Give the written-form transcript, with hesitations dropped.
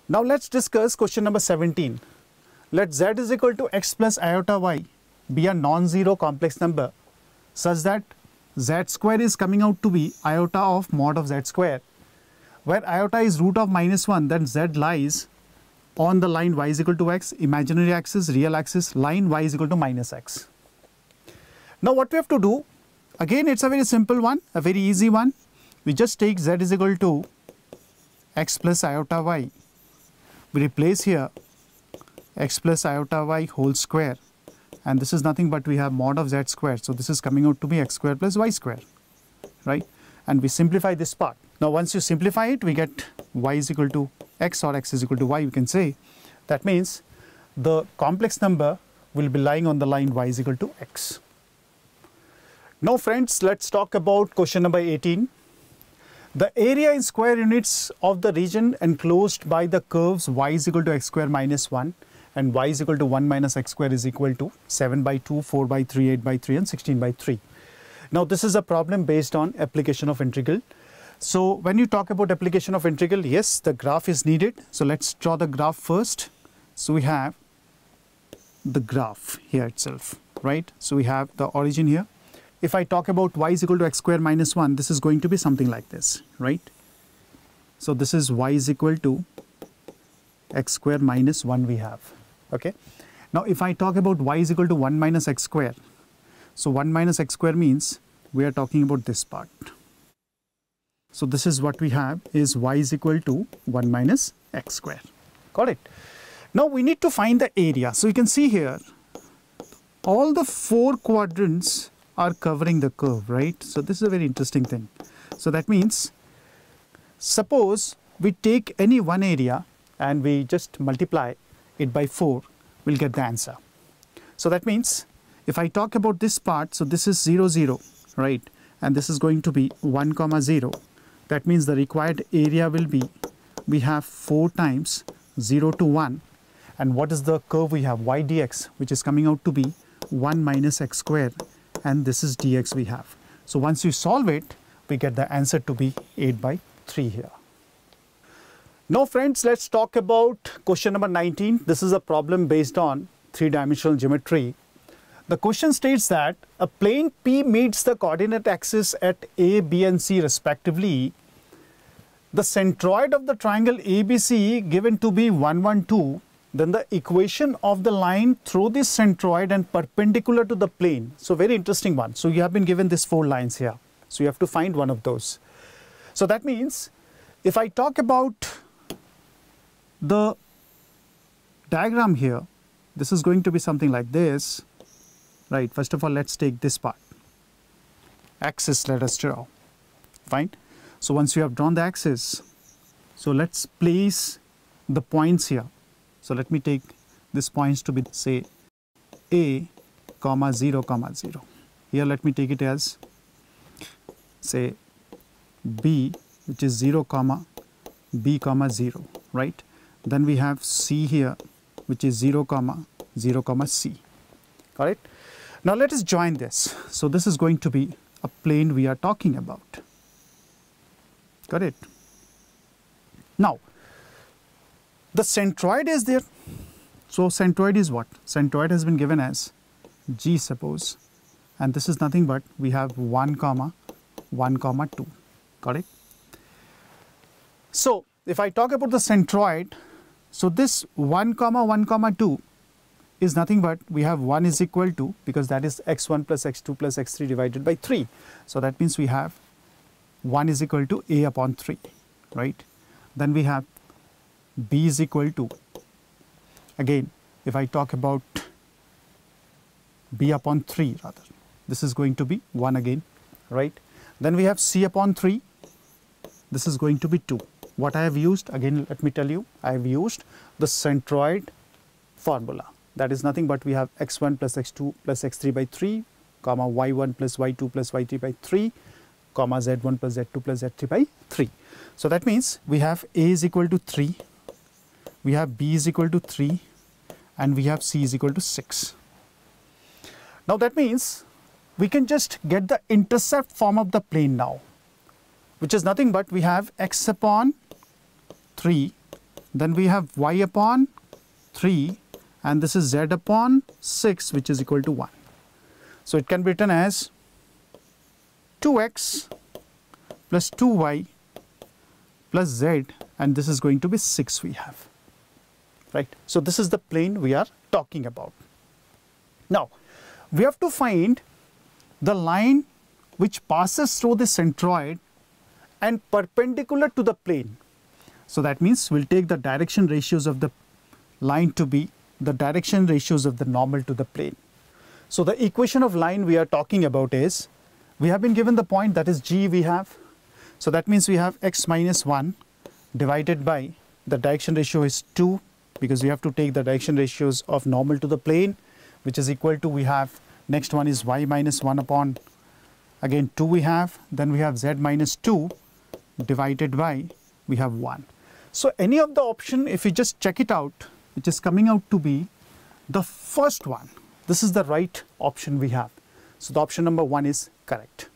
Now let's discuss question number 17. Let z is equal to x plus iota y be a non-zero complex number such that z square is coming out to be iota of mod of z square. Where iota is root of -1, then z lies on the line y is equal to x, imaginary axis, real axis, line y is equal to -x. Now what we have to do, again it's a very simple one, a very easy one. We just take z is equal to x plus iota y. We replace here x plus iota y whole square, and this is nothing but we have mod of z square, so this is coming out to be x square plus y square, right? And we simplify this part. Now once you simplify it, we get y is equal to x or x is equal to y, you can say. That means the complex number will be lying on the line y is equal to x. Now friends, let's talk about question number 18. The area in square units of the region enclosed by the curves y is equal to x square minus 1 and y is equal to 1 minus x square is equal to 7 by 2, 4 by 3, 8 by 3 and 16 by 3. Now this is a problem based on application of integral. So when you talk about application of integral, yes, the graph is needed. So let's draw the graph first. So we have the graph here itself, right? So we have the origin here. If I talk about y is equal to x square minus 1, this is going to be something like this, right? So this is y is equal to x square minus 1 we have, okay? Now if I talk about y is equal to 1 minus x square, so 1 minus x square means we are talking about this part. So this is what we have is y is equal to 1 minus x square. Got it? Now we need to find the area. So you can see here, all the 4 quadrants are covering the curve, right? So this is a very interesting thing. So that means, suppose we take any one area and we just multiply it by 4, we'll get the answer. So that means, if I talk about this part, so this is 0, 0, right? And this is going to be 1, 0. That means the required area will be, we have 4 times 0 to 1. And what is the curve we have? Y dx, which is coming out to be 1 minus x square. And this is dx we have. So once you solve it, we get the answer to be 8 by 3 here. Now friends, let's talk about question number 19. This is a problem based on 3-dimensional geometry. The question states that a plane P meets the coordinate axis at A, B and C respectively. The centroid of the triangle ABC given to be 1, 1, 2. Then the equation of the line through this centroid and perpendicular to the plane. So very interesting one. So you have been given these 4 lines here. So you have to find one of those. So that means if I talk about the diagram here, this is going to be something like this, right? First of all, let's take this part. Axis let us draw. Fine. So once you have drawn the axis, so let's place the points here. So let me take these points to be, say, A, 0, 0. Here let me take it as, say, B, which is 0, B, 0, right? Then we have C here, which is 0, 0, C. Got it? Now let us join this. So this is going to be a plane we are talking about. Got it? Now, the centroid is there. So centroid is what? Centroid has been given as G, suppose. And this is nothing but we have 1, 1, 2. Got it? So if I talk about the centroid, so this 1, 1, 2 is nothing but we have 1 is equal to, because that is x1 plus x2 plus x3 divided by 3. So that means we have 1 is equal to A upon 3, right? Then we have B is equal to, again, if I talk about B upon 3 rather, this is going to be 1 again, right? Then we have C upon 3, this is going to be 2. What I have used, again let me tell you, I have used the centroid formula. That is nothing but we have x1 plus x2 plus x3 by 3, comma y1 plus y2 plus y3 by 3, comma z1 plus z2 plus z3 by 3. So that means we have A is equal to 3, we have B is equal to 3, and we have C is equal to 6. Now that means we can just get the intercept form of the plane now, which is nothing but we have x upon 3 then we have y upon 3, and this is z upon 6, which is equal to 1. So it can be written as 2x plus 2y plus z, and this is going to be 6 we have, right? So this is the plane we are talking about. Now, we have to find the line which passes through the centroid and perpendicular to the plane. So that means we'll take the direction ratios of the line to be the direction ratios of the normal to the plane. So the equation of line we are talking about is, we have been given the point that is G we have. So that means we have x minus 1 divided by the direction ratio is 2, because we have to take the direction ratios of normal to the plane, which is equal to, we have next one is y minus 1 upon again 2 we have, then we have z minus 2 divided by we have 1. So any of the option, if you just check it out, which is coming out to be the first one, this is the right option we have. So the option number 1 is correct.